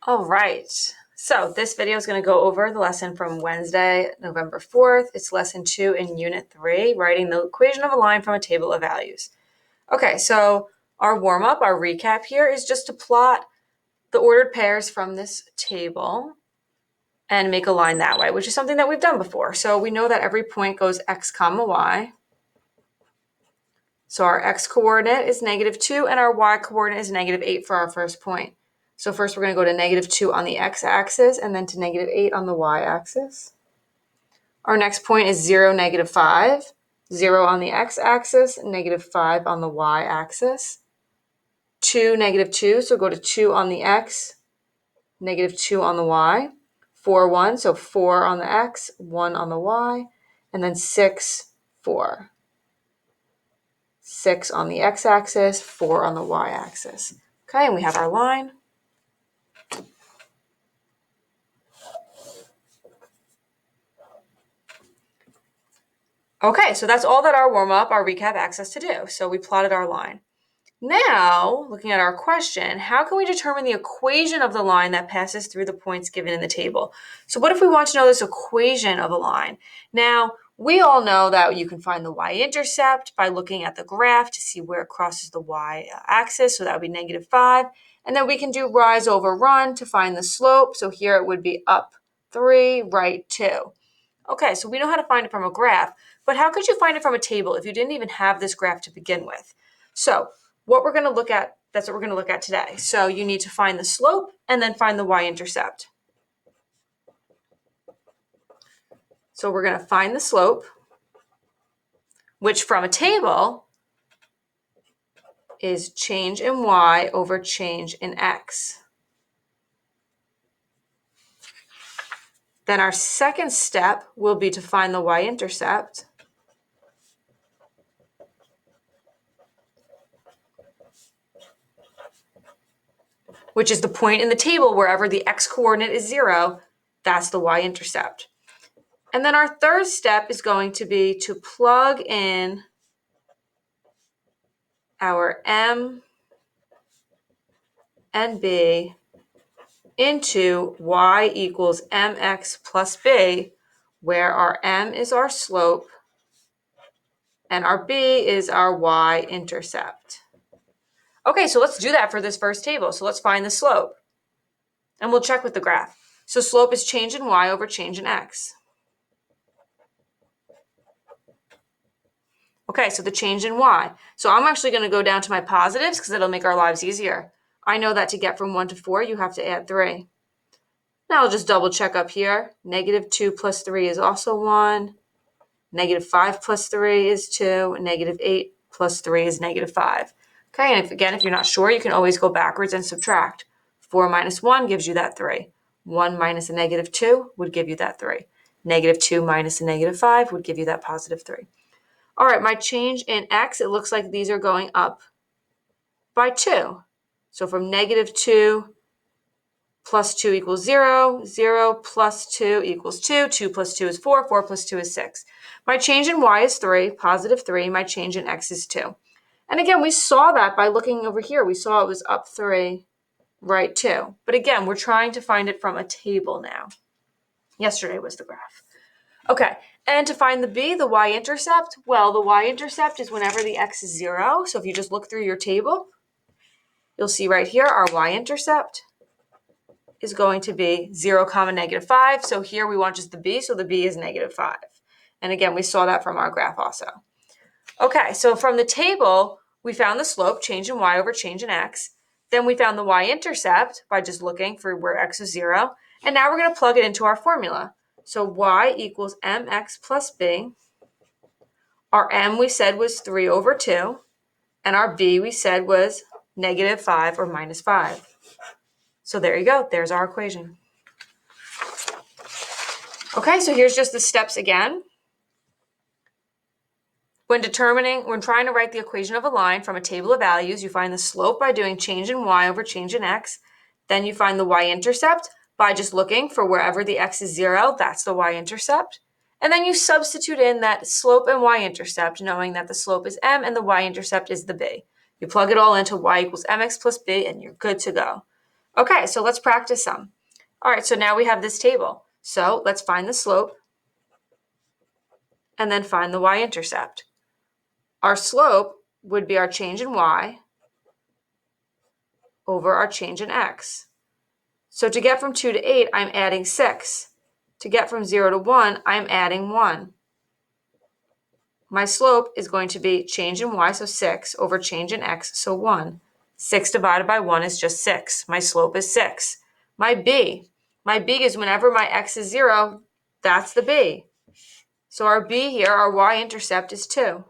All right. So this video is going to go over the lesson from Wednesday, November 4th. It's lesson 2 in unit 3, writing the equation of a line from a table of values. Okay, so our warm-up, our recap here is just to plot the ordered pairs from this table and make a line that way, which is something that we've done before. So we know that every point goes x comma y. So our x coordinate is -2 and our y coordinate is -8 for our first point. So first we're going to go to -2 on the x-axis and then to -8 on the y-axis. Our next point is 0, -5. 0 on the x-axis, -5 on the y-axis. 2, -2, so go to 2 on the x, -2 on the y. 4, 1, so 4 on the x, 1 on the y. And then 6, 4. 6 on the x-axis, 4 on the y-axis. Okay, and we have our line. Okay, so that's all that our warm-up, our recap asks us to do. So we plotted our line. Now, looking at our question, how can we determine the equation of the line that passes through the points given in the table? So what if we want to know this equation of a line? Now, we all know that you can find the y-intercept by looking at the graph to see where it crosses the y-axis, so that would be -5. And then we can do rise over run to find the slope. So here it would be up 3, right 2. Okay, so we know how to find it from a graph, but how could you find it from a table if you didn't even have this graph to begin with? So what we're going to look at, that's what we're going to look at today. So you need to find the slope and then find the y-intercept. So we're going to find the slope, which from a table is change in y over change in x. Then our second step will be to find the y-intercept. Which is the point in the table wherever the x-coordinate is 0, that's the y-intercept. And then our third step is going to be to plug in our m and b into y equals mx plus b, where our m is our slope and our b is our y-intercept. Okay, so let's do that for this first table. So let's find the slope. And we'll check with the graph. So slope is change in y over change in x. Okay, so the change in y. So I'm actually going to go down to my positives because it'll make our lives easier. I know that to get from 1 to 4, you have to add 3. Now I'll just double check up here. -2 plus 3 is also 1. -5 plus 3 is 2. And -8 plus 3 is -5. Okay, and if you're not sure, you can always go backwards and subtract. 4 minus 1 gives you that 3. 1 minus a -2 would give you that 3. -2 minus a -5 would give you that +3. All right, my change in x, it looks like these are going up by 2. So from -2 plus 2 equals 0, 0 plus 2 equals 2, 2 plus 2 is 4, 4 plus 2 is 6. My change in y is 3, +3, my change in x is 2. And again, we saw that by looking over here. We saw it was up 3, right 2. But again, we're trying to find it from a table now. Yesterday was the graph. Okay, and to find the b, the y-intercept, well, the y-intercept is whenever the x is 0. So if you just look through your table, you'll see right here our y-intercept is going to be 0, -5. So here we want just the b, so the b is -5. And again, we saw that from our graph also. Okay, so from the table, we found the slope, change in y over change in x. Then we found the y-intercept by just looking for where x is 0. And now we're going to plug it into our formula. So y equals mx plus b. Our m we said was 3 over 2. And our b we said was -5 or -5. So there you go. There's our equation. Okay, so here's just the steps again. When trying to write the equation of a line from a table of values, you find the slope by doing change in y over change in x. Then you find the y-intercept by just looking for wherever the x is 0, that's the y-intercept. And then you substitute in that slope and y-intercept, knowing that the slope is m and the y-intercept is the b. You plug it all into y equals mx plus b, and you're good to go. Okay, so let's practice some. All right, so now we have this table. So let's find the slope and then find the y-intercept. Our slope would be our change in y over our change in x. So to get from 2 to 8, I'm adding 6. To get from 0 to 1, I'm adding 1. My slope is going to be change in y, so 6, over change in x, so 1. 6 divided by 1 is just 6. My slope is 6. My b is whenever my x is 0, that's the b. So our b here, our y-intercept is 2.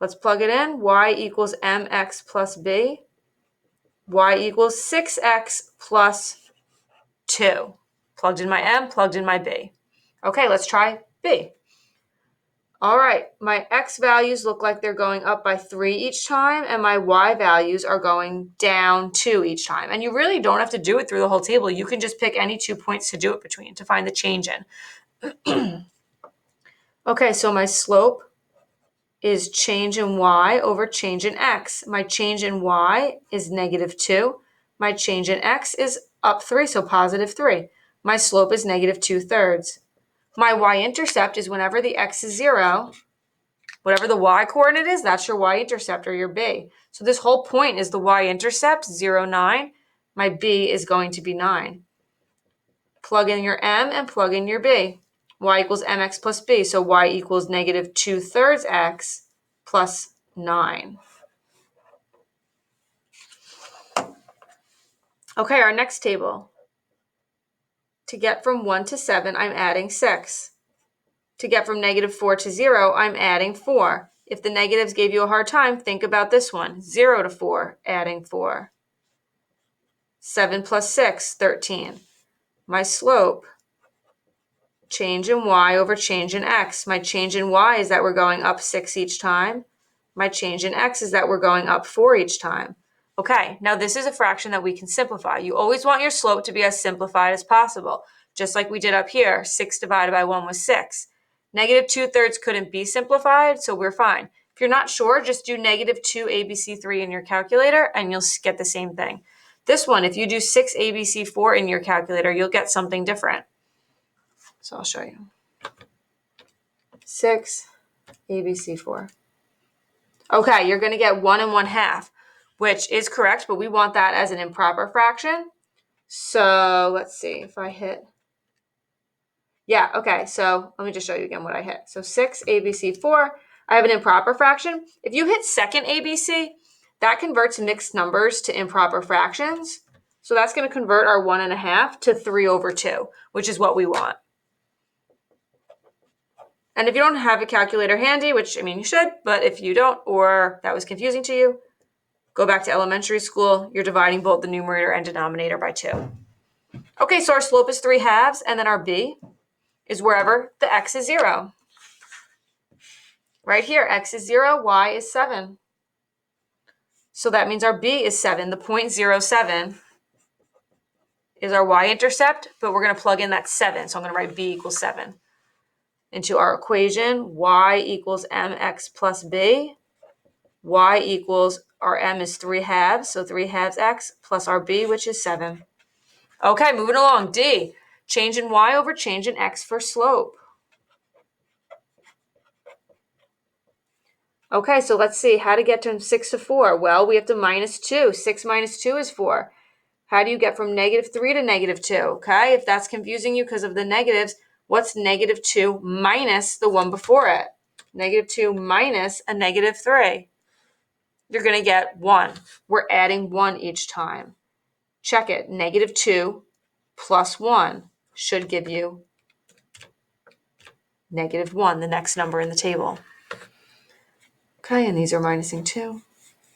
Let's plug it in. Y equals mx plus b. Y equals 6x plus 2. Plugged in my m, plugged in my b. Okay, let's try b. All right, my x values look like they're going up by 3 each time, and my y values are going down 2 each time. And you really don't have to do it through the whole table. You can just pick any 2 points to do it between to find the change in. Okay, so my slope is change in y over change in x. My change in y is negative 2. My change in x is up 3, so positive 3. My slope is negative 2/3. My y-intercept is whenever the x is 0, whatever the y-coordinate is, that's your y-intercept or your b. So this whole point is the y-intercept, 0, 9. My b is going to be 9. Plug in your m and plug in your b. Y equals mx plus b, so y equals negative 2/3 x plus 9. Okay, our next table. To get from 1 to 7, I'm adding 6. To get from negative 4 to 0, I'm adding 4. If the negatives gave you a hard time, think about this one. 0 to 4, adding 4. 7 plus 6, 13. My slope, change in y over change in x. My change in y is that we're going up 6 each time. My change in x is that we're going up 4 each time. Okay, now this is a fraction that we can simplify. You always want your slope to be as simplified as possible, just like we did up here. 6 divided by 1 was 6. Negative 2/3 couldn't be simplified, so we're fine. If you're not sure, just do negative 2 ABC3 in your calculator and you'll get the same thing. This one, if you do 6 ABC4 in your calculator, you'll get something different. So I'll show you. 6 ABC4. Okay, you're going to get 1 1/2, which is correct, but we want that as an improper fraction. So let's see if I hit. Yeah, okay, so let me just show you again what I hit. So 6 ABC4, I have an improper fraction. If you hit second ABC, that converts mixed numbers to improper fractions. So that's going to convert our 1 1/2 to 3/2, which is what we want. And if you don't have a calculator handy, which, I mean, you should, but if you don't, or that was confusing to you, go back to elementary school. You're dividing both the numerator and denominator by 2. Okay, so our slope is 3/2, and then our b is wherever the x is 0. Right here, x is 0, y is 7. So that means our b is 7. The point 07 is our y-intercept, but we're going to plug in that 7. So I'm going to write b equals 7 into our equation. Y equals mx plus b. Y equals, our m is 3/2, so 3/2 x plus our b, which is 7. Okay, moving along. D, change in y over change in x for slope. Okay, so let's see how to get from 6 to 4. Well, we have to minus 2. 6 minus 2 is 4. How do you get from negative 3 to negative 2? Okay, if that's confusing you because of the negatives, what's negative 2 minus the one before it? Negative 2 minus a negative 3. You're going to get 1. We're adding 1 each time. Check it. Negative 2 plus 1 should give you negative 1, the next number in the table. Okay, and these are minusing 2.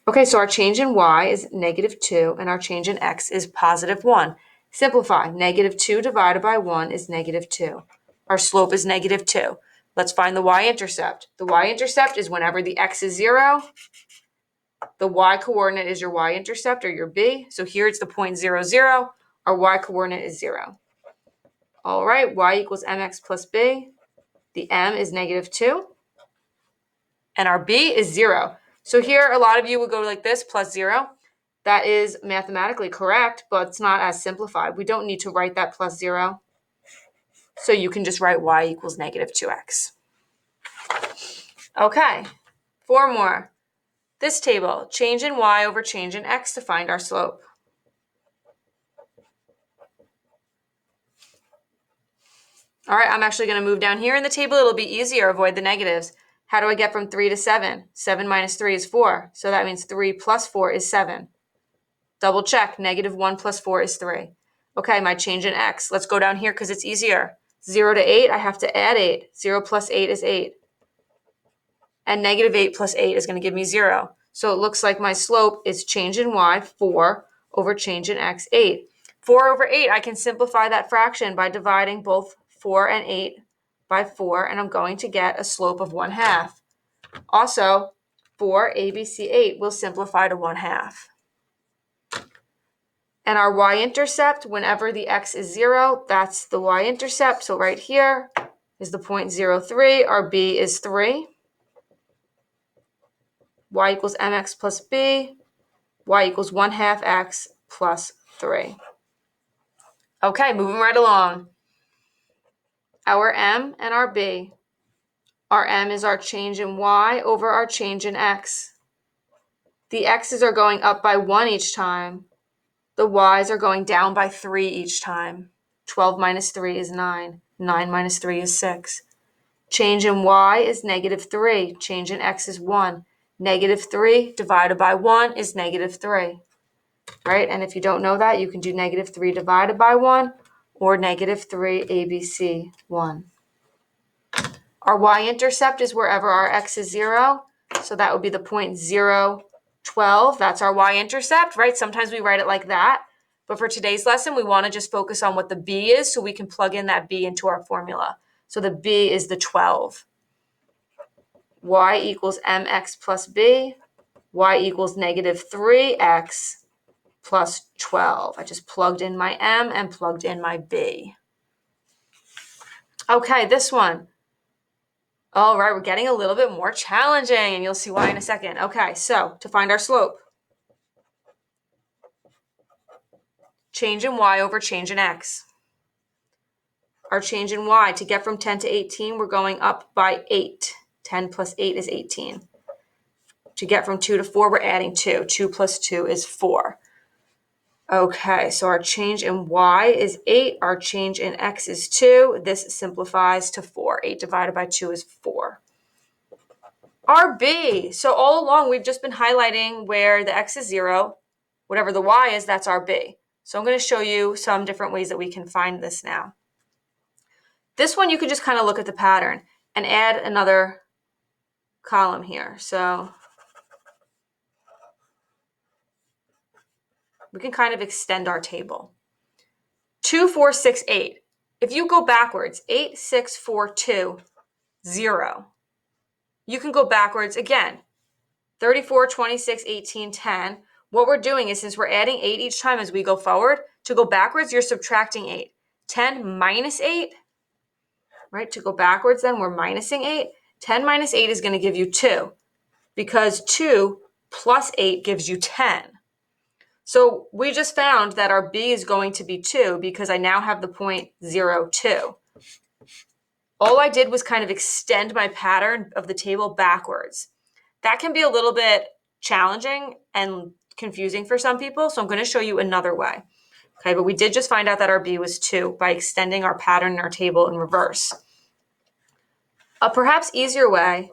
Okay, so our change in y is negative 2, and our change in x is positive 1. Simplify. Negative 2 divided by 1 is negative 2. Our slope is negative 2. Let's find the y-intercept. The y-intercept is whenever the x is 0, the y-coordinate is your y-intercept or your b. So here it's the point 0, 0. Our y-coordinate is 0. All right, y equals mx plus b. The m is negative 2. And our b is 0. So here, a lot of you would go like this, plus 0. That is mathematically correct, but it's not as simplified. We don't need to write that plus 0. So you can just write y equals negative 2x. Okay, 4 more. This table, change in y over change in x to find our slope. All right, I'm actually going to move down here in the table. It'll be easier, avoid the negatives. How do I get from 3 to 7? 7 minus 3 is 4, so that means 3 plus 4 is 7. Double check, negative 1 plus 4 is 3. Okay, my change in x. Let's go down here because it's easier. 0 to 8, I have to add 8. 0 plus 8 is 8. And negative 8 plus 8 is going to give me 0. So it looks like my slope is change in y, 4, over change in x, 8. 4 over 8, I can simplify that fraction by dividing both 4 and 8 by 4, and I'm going to get a slope of 1/2. Also, 4 ABC 8 will simplify to 1/2. And our y-intercept, whenever the x is 0, that's the y-intercept. So right here is the point 0,3. Our b is 3. Y equals mx plus b. Y equals 1/2 x plus 3. Okay, moving right along. Our m and our b. Our m is our change in y over our change in x. The x's are going up by 1 each time. The y's are going down by 3 each time. 12 minus 3 is 9. 9 minus 3 is 6. Change in y is negative 3. Change in x is 1. Negative 3 divided by 1 is negative 3. Right? And if you don't know that, you can do negative 3 divided by 1 or negative 3 ABC 1. Our y-intercept is wherever our x is 0. So that would be the point 0, 12. That's our y-intercept, right? Sometimes we write it like that. But for today's lesson, we want to just focus on what the b is so we can plug in that b into our formula. So the b is the 12. Y equals mx plus b. Y equals negative 3x plus 12. I just plugged in my m and plugged in my b. Okay, this one. All right, we're getting a little bit more challenging, and you'll see why in a second. Okay, so to find our slope, change in y over change in x. Our change in y, to get from 10 to 18, we're going up by 8. 10 plus 8 is 18. To get from 2 to 4, we're adding 2. 2 plus 2 is 4. Okay, so our change in y is 8. Our change in x is 2. This simplifies to 4. 8 divided by 2 is 4. Our b. So all along, we've just been highlighting where the x is 0. Whatever the y is, that's our b. So I'm going to show you some different ways that we can find this now. This one, you can just kind of look at the pattern and add another column here. So we can kind of extend our table. 2, 4, 6, 8. If you go backwards, 8, 6, 4, 2, 0. You can go backwards again. 34, 26, 18, 10. What we're doing is, since we're adding 8 each time as we go forward, to go backwards, you're subtracting 8. 10 minus 8, right? To go backwards then, we're minusing 8. 10 minus 8 is going to give you 2, because 2 plus 8 gives you 10. So we just found that our b is going to be 2 because I now have the point 0, 2. All I did was kind of extend my pattern of the table backwards. That can be a little bit challenging and confusing for some people, so I'm going to show you another way. Okay, but we did just find out that our b was 2 by extending our pattern in our table in reverse. A perhaps easier way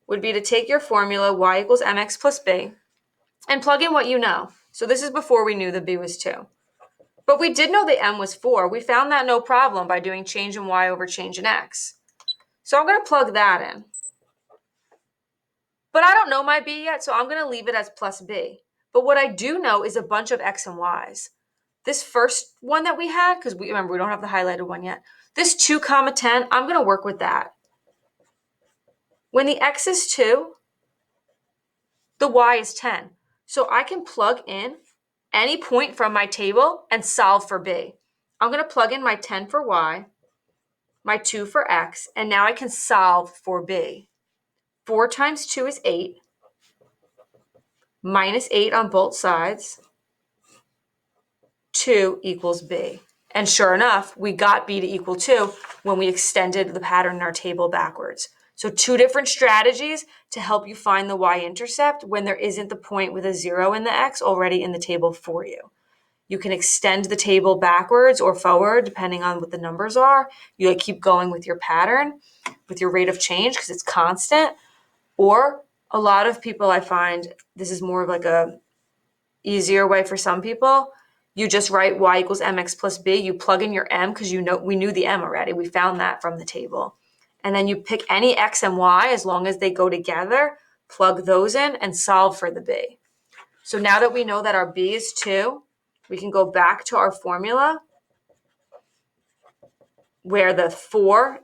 would be to take your formula y equals mx plus b and plug in what you know. So this is before we knew the b was 2. But we did know the m was 4. We found that no problem by doing change in y over change in x. So I'm going to plug that in. But I don't know my b yet, so I'm going to leave it as plus b. But what I do know is a bunch of x and y's. This first one that we had, because remember, we don't have the highlighted one yet. This 2, 10, I'm going to work with that. When the x is 2, the y is 10. So I can plug in any point from my table and solve for b. I'm going to plug in my 10 for y, my 2 for x, and now I can solve for b. 4 times 2 is 8, minus 8 on both sides. 2 equals b. And sure enough, we got b to equal 2 when we extended the pattern in our table backwards. So 2 different strategies to help you find the y-intercept when there isn't the point with a 0 in the x already in the table for you. You can extend the table backwards or forward depending on what the numbers are. You keep going with your pattern, with your rate of change because it's constant. Or a lot of people, I find, this is more of like a easier way for some people. You just write y equals mx plus b. You plug in your m because we knew the m already. We found that from the table. And then you pick any x and y as long as they go together, plug those in and solve for the b. So now that we know that our b is 2, we can go back to our formula where the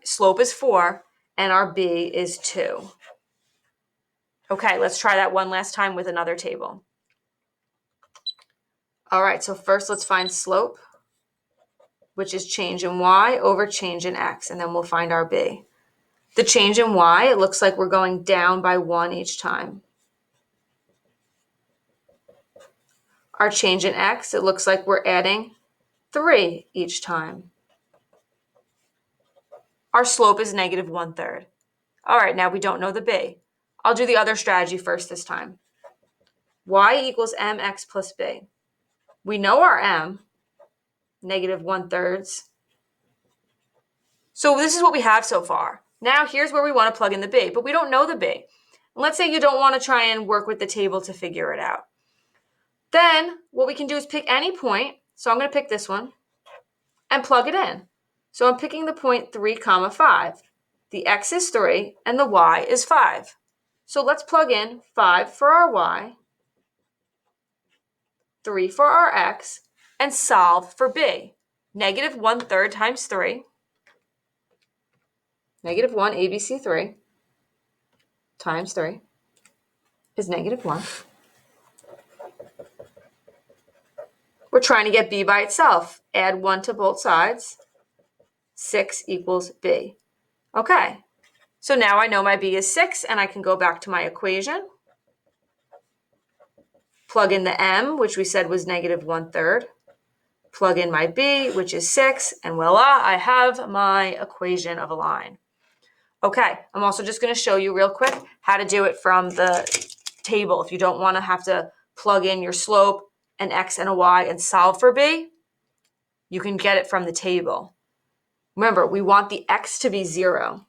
slope is 4 and our b is 2. Okay, let's try that one last time with another table. All right, so first let's find slope, which is change in y over change in x, and then we'll find our b. The change in y, it looks like we're going down by 1 each time. Our change in x, it looks like we're adding 3 each time. Our slope is negative 1/3. All right, now we don't know the b. I'll do the other strategy first this time. Y equals mx plus b. We know our m, negative 1/3. So this is what we have so far. Now here's where we want to plug in the b, but we don't know the b. And let's say you don't want to try and work with the table to figure it out. Then what we can do is pick any point. So I'm going to pick this one and plug it in. So I'm picking the point 3, 5. The x is 3 and the y is 5. So let's plug in 5 for our y, 3 for our x, and solve for b. Negative 1/3 times 3, negative 1 ABC3 times 3 is negative 1. We're trying to get b by itself. Add 1 to both sides. 6 equals b. Okay, so now I know my b is 6, and I can go back to my equation. Plug in the m, which we said was negative 1/3. Plug in my b, which is 6, and voila, I have my equation of a line. Okay, I'm also just going to show you real quick how to do it from the table. If you don't want to have to plug in your slope, an x and a y, and solve for b, you can get it from the table. Remember, we want the x to be 0.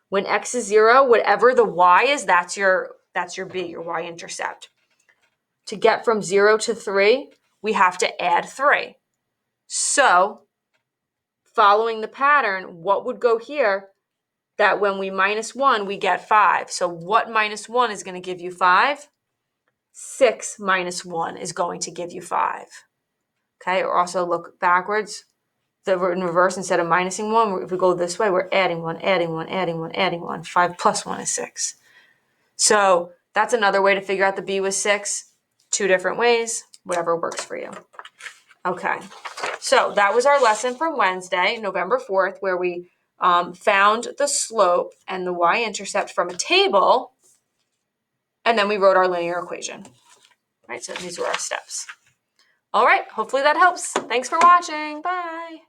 When x is 0, whatever the y is, that's your b, your y-intercept. To get from 0 to 3, we have to add 3. So, following the pattern, what would go here? That when we minus 1, we get 5. So what minus 1 is going to give you 5? 6 minus 1 is going to give you 5. Okay, or also look backwards. In reverse, instead of minusing 1, if we go this way, we're adding 1, adding 1, adding 1, adding 1. 5 plus 1 is 6. So that's another way to figure out the b was 6. 2 different ways, whatever works for you. Okay, so that was our lesson from Wednesday, November 4th, where we found the slope and the y-intercept from a table, and then we wrote our linear equation. Right, so these were our steps. All right, hopefully that helps. Thanks for watching. Bye.